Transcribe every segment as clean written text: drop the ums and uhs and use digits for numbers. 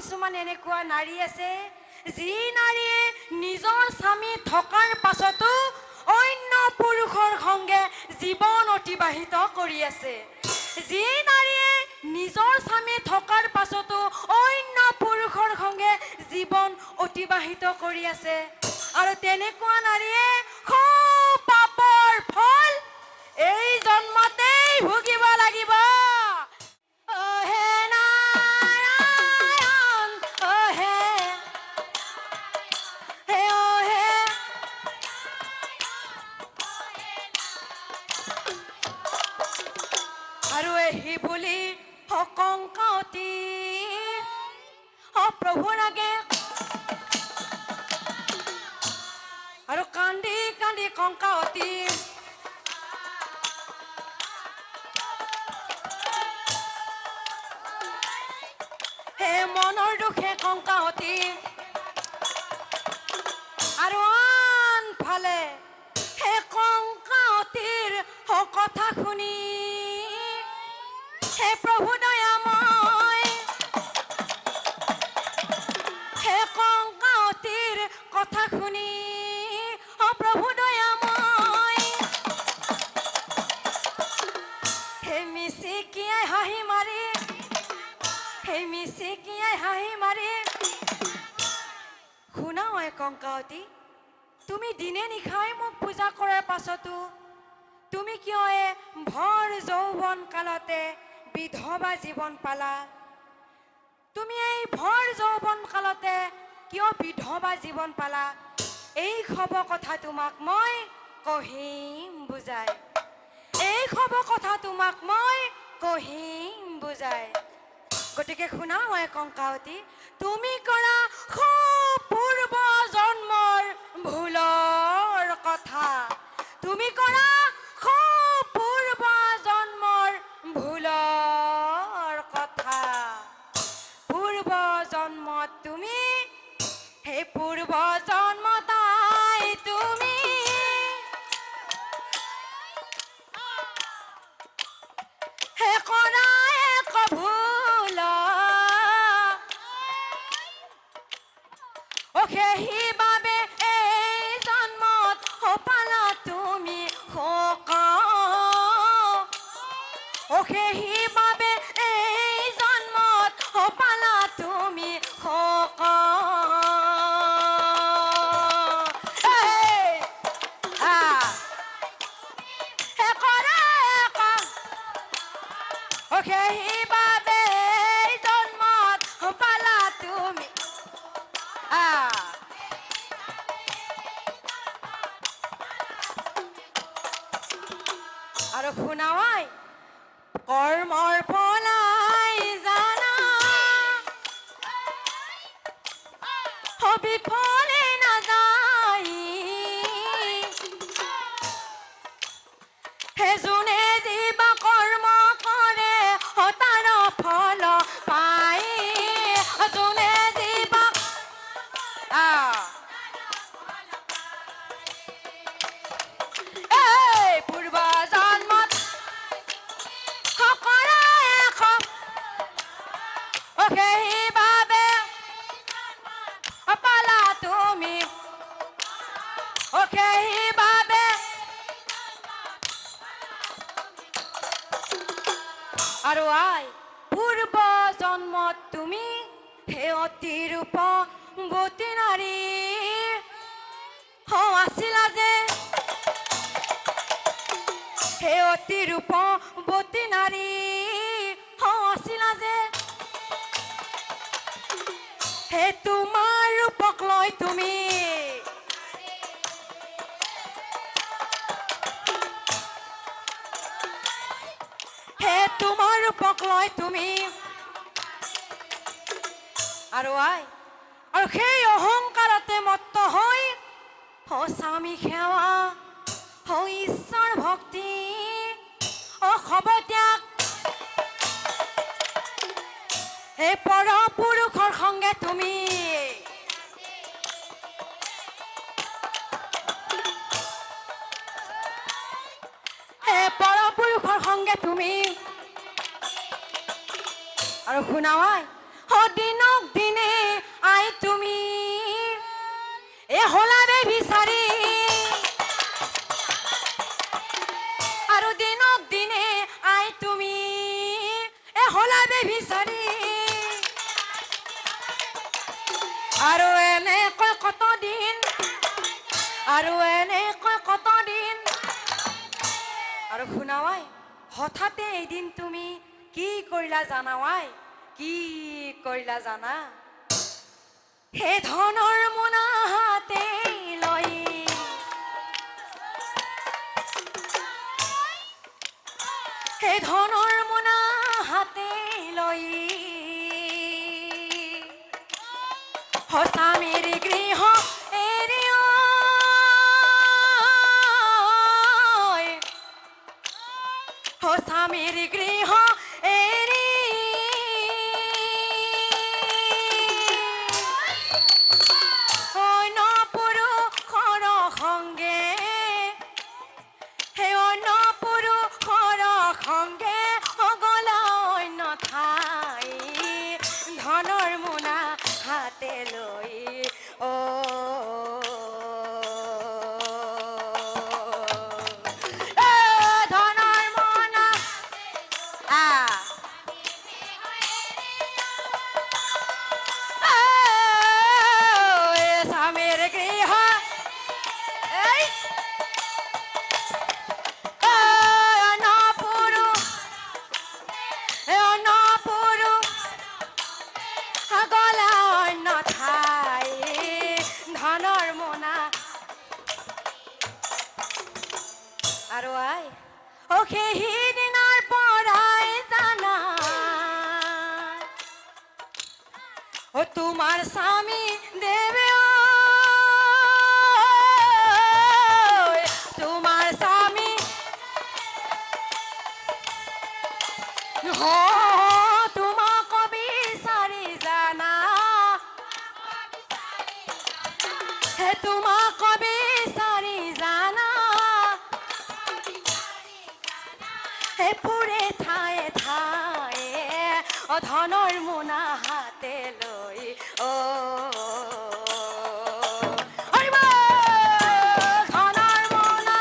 কিছুমান এনেকুৱা নাৰী আছে যি নাৰীয়ে নিজৰ স্বামী থকাৰ পাছতো অন্য পুৰুষৰ সংগে জীৱন অতিবাহিত কৰি আছে। যি নাৰীয়ে নিজৰ স্বামী থকাৰ পাছতো অন্য পুৰুষৰ সংগে জীৱন অতিবাহিত কৰি আছে আৰু তেনেকুৱা নাৰীয়ে খুব পাপৰ ফল এই জন্মতেই ভুগিব লাগিব। আৰু এহি বুলি কংকাৱতী প্ৰভুৰ আগে আৰু কান্দি কান্দি কংকাৱতী হে মনৰ দুখে কংকাৱতী আৰু আনফালে হে কংকাৱতীৰ কথা শুনি হে প্ৰভু দয়াময় হে কংকাৱতীৰ কথা শুনি প্ৰভু দয়াময় হে মিচিকিয়াই হাঁহি মাৰি হে মিচিকিয়াই হাঁহি মাৰি শুনা হয় কংকাৱতী, তুমি দিনে নিশাই মোক পূজা কৰাৰ পাছতো তুমি কিয় ভৰ যৌৱন কালতে বিধৱা জীৱন পালা? তুমি এই ভৰ যৌৱন কালতে কিয় বিধৱা জীৱন পালা? এই খবৰ কথা তোমাক মই কহিম বুজাই, এই খবৰ কথা তোমাক মই কহিম বুজাই। গতিকে শুনা মই কংকাৱতী, তুমি কৰা পূৰ্ব জন্মৰ ভুলৰ কথা, তুমি কৰা পূৰ্ব জন্মৰ ভুলৰ কথা। পূৰ্ব জন্মত তুমি সেই পূৰ্ব জন্মতাই তুমি হে কৰা এক ভুল সেইবাবে এই জন্মত পালা তুমি শোক সেইবাবে এই জন্মত পালা তুমি শোক। সেইবাবে এই জন্মত পালা তুমি আৰু শুনাৱাই কৰ্মৰ ফলাই জানা বিফলে নাযায় হে যোনে যিবা কৰ্ম কৰে তাৰ ফল পায় যোনে যিবা পূৰ্ব জন্মত কৰা সেইবাবে পালা তুমি সেইবাবে আৰু আই পূৰ্ব জন্মত তুমি হে অতি ৰূপৱতী নাৰী আছিলা যে হে অতি ৰূপৱতী নাৰী আছিলা যে হে তোমাৰ ৰূপক লৈ তুমি হে তোমাৰ ৰূপক লৈ তুমি আৰু আই আৰু সেই অহংকাৰতে মত্ত হৈ স্বামী সেৱা ঈশ্বৰ ভক্তি খবত্যাগ হে পৰ পুৰুষৰ সংগে তুমি হে পৰ পুৰুষৰ সংগে তুমি আৰু শুনাৱাই দিনক দিনে আই তুমি হলাবে বিচাৰি আৰু দিনক দিনে আই তুমি হলাবে বিচাৰি আৰু এনেকৈ কতদিন আৰু এনেকৈ কতদিন আৰু শুনাৱাই হঠাতে এদিন তুমি কি কৰিলা জানাৱাই কি কৰিলা জানা হে ধনৰ মোনা হাতে লৈ হে ধনৰ মোনা হাতে লৈ স্বামীৰ গৃহ এৰি স্বামীৰ গৃহ এৰি অন্য পুৰুষৰ সংগে সেই অন্য পুৰুষৰ সংগে গলা অন্য ঠাই ধনৰ মোনা হাতে লৈ ধনৰ মোনা স্বামীৰ গৃহ গলা অন্য ঠাই ধনৰ মোনা আৰু আই সেইদিনাৰ পৰাই জানা তোমাৰ স্বামী দেৱে তোমাৰ স্বামী তোমাক বিচাৰি জানা তোমাক বিচাৰি জানা পুৰে ঠায়ে ঠায়ে ধনৰ মোনা হাতে লৈ ধনৰ মোনা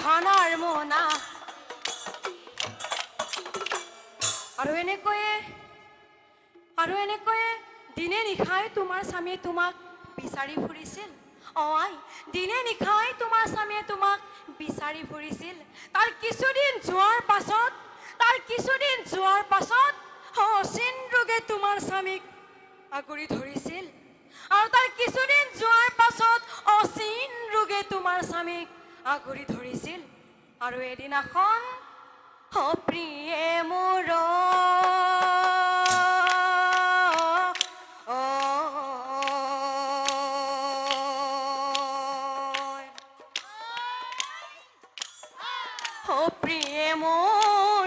ধনৰ মোনা আৰু এনেকৈয়ে দিনে নিশাই তোমাৰ স্বামীয়ে তোমাক বিচাৰি ফুৰিছিল আই দিনে নিশাই তোমাৰ স্বামীয়ে তোমাক বিচাৰি ফুৰিছিল তাৰ কিছুদিন যোৱাৰ পাছত অচিন ৰোগে তোমাৰ স্বামীক আগুৰি ধৰিছিল আৰু তাৰ কিছুদিন যোৱাৰ পাছত অচিন ৰোগে তোমাৰ স্বামীক আগুৰি ধৰিছিল আৰু এদিনাখন প্ৰিয়ে মোৰ প্ৰিয়ে মোৰ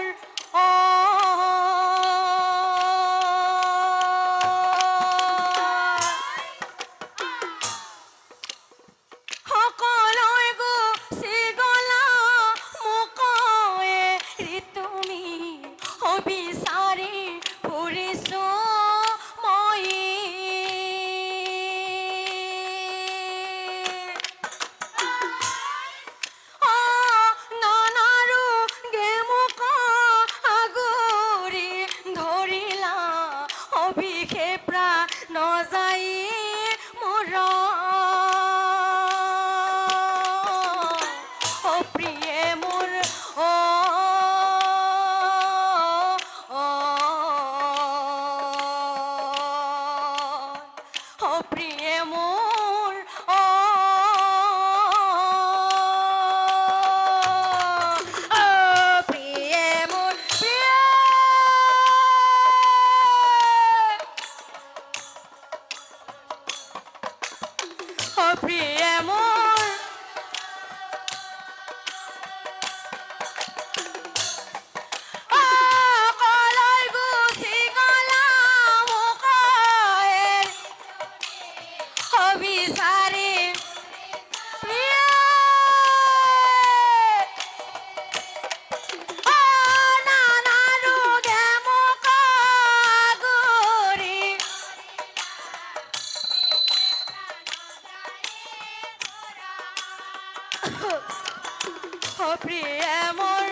প্ৰিয়ে মোৰ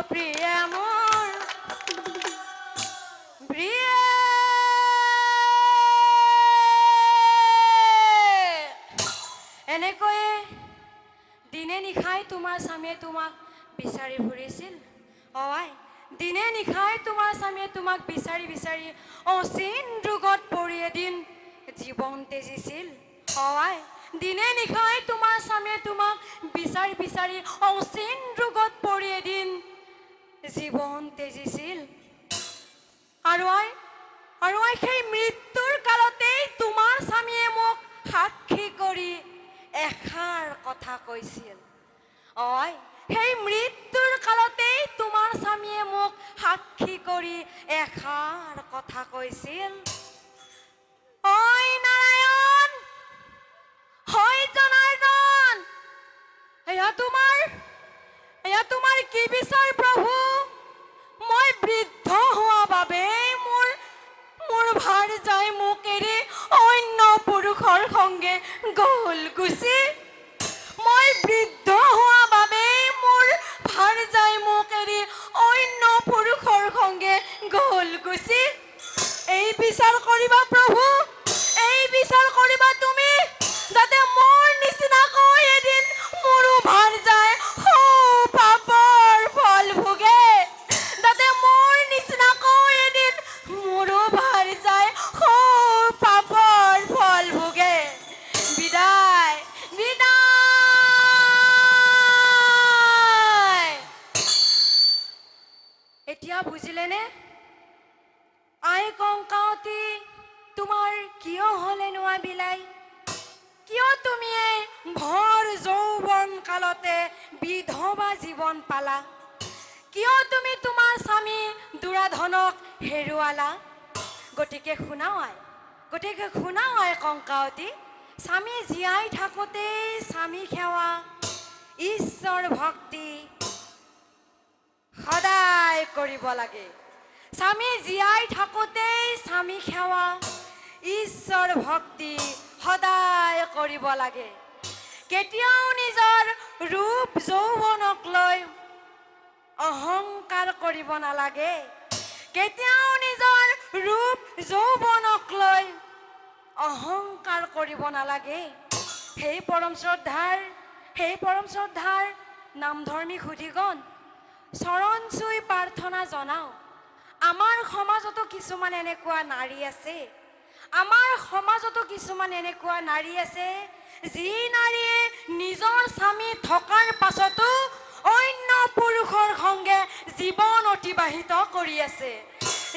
প্ৰিয়ে মোৰ প্ৰিয়ে এনেকৈয়ে দিনে নিশাই তোমাৰ স্বামীয়ে তোমাক বিচাৰি ফুৰিছিল অ আই দিনে নিশাই তোমাৰ স্বামীয়ে তোমাক বিচাৰি বিচাৰি অচিন ৰোগত পৰি এদিন জীৱন তেজিছিল অ আই দিনে নিশাই তোমাৰ স্বামীয়ে তোমাক বিচাৰি বিচাৰি অচিন ৰোগত পৰি এদিন জীৱন তেজিছিল আৰু আই সেই মৃত্যুৰ কালতেই তোমাৰ স্বামীয়ে মোক সাক্ষী কৰি এষাৰ কথা কৈছিল অই সেই মৃত্যুৰ কালতেই তোমাৰ স্বামীয়ে মোক সাক্ষী কৰি এষাৰ কথা কৈছিল ঐ নাৰায়ণ হয় জনাৰ্দন এয়া তোমাৰ কি বিচাৰ প্ৰভু মই বৃদ্ধ হোৱা বাবে মোৰ ভাৰ যায় মোক এৰি অন্য পুৰুষৰ সংগে গ'ল গুচি মই বৃদ্ধ হোৱা বাবে মোৰ ভাৰ যায় মোক এৰি অন্য পুৰুষৰ সংগে গ'ল গুচি এই বিচাৰ কৰিবা প্ৰভু এই বিচাৰ কৰিবা তুমি যাতে মোৰ নিচিনাকৈ এদিন মোৰো ভাৰ যায় পাপৰ ফল ভোগে যাতে মোৰ নিচিনাকৈ এদিন মোৰো ভাৰ যায় পাপৰ ফল ভোগে বিদায় বিদায় এতিয়া বুজিলেনে আই কংকাৱতী তোমাৰ কিয় হ'লে নোৱা বিলাই কিয় তুমি এই ভৰ যৌৱন কালতে বিধৱা জীৱন পালা কিয় তুমি তোমাৰ স্বামী দুৰাধনক হেৰুৱালা গতিকে শুনাও আই কংকাৱতী স্বামী জীয়াই থাকোঁতেই স্বামী সেৱা ঈশ্বৰ ভক্তি সদায় কৰিব লাগে স্বামী জীয়াই থাকোঁতেই স্বামী সেৱা ঈশ্বৰ ভক্তি সদায় কৰিব লাগে কেতিয়াও নিজৰ ৰূপ যৌৱনক লৈ অহংকাৰ কৰিব নালাগে কেতিয়াও নিজৰ ৰূপ যৌৱনক লৈ অহংকাৰ কৰিব নালাগে সেই পৰম শ্ৰদ্ধাৰ নামধৰ্মী সুধীগণ চৰণ চুই প্ৰাৰ্থনা জনাওঁ আমাৰ সমাজতো কিছুমান এনেকুৱা নাৰী আছে যি নাৰীয়ে নিজৰ স্বামী থকাৰ পাছতো অন্য পুৰুষৰ সংগে জীৱন অতিবাহিত কৰি আছে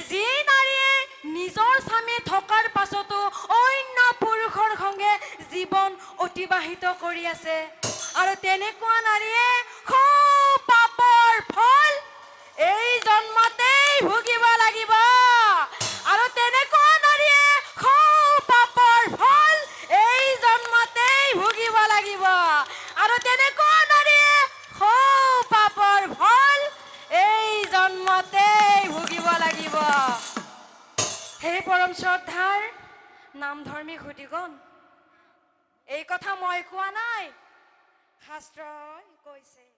যি নাৰীয়ে নিজৰ স্বামী থকাৰ পাছতো অন্য পুৰুষৰ সংগে জীৱন অতিবাহিত কৰি আছে আৰু তেনেকুৱা নাৰীয়ে পাপৰ ফল এই জন্মতেই ভুগিব লাগিব আৰু তেনেকুৱা নাৰীয়ে পাপৰ ফল এই জন্মতেই ভুগিব লাগিব আৰু তেনেকুৱা নাৰীয়ে পাপৰ ফল এই জন্মতেই ভুগিব লাগিব সেই পৰম শ্ৰদ্ধাৰ নামধৰ্মী সুধীগণ এই কথা মই কোৱা নাই শাস্ত্ৰই কৈছে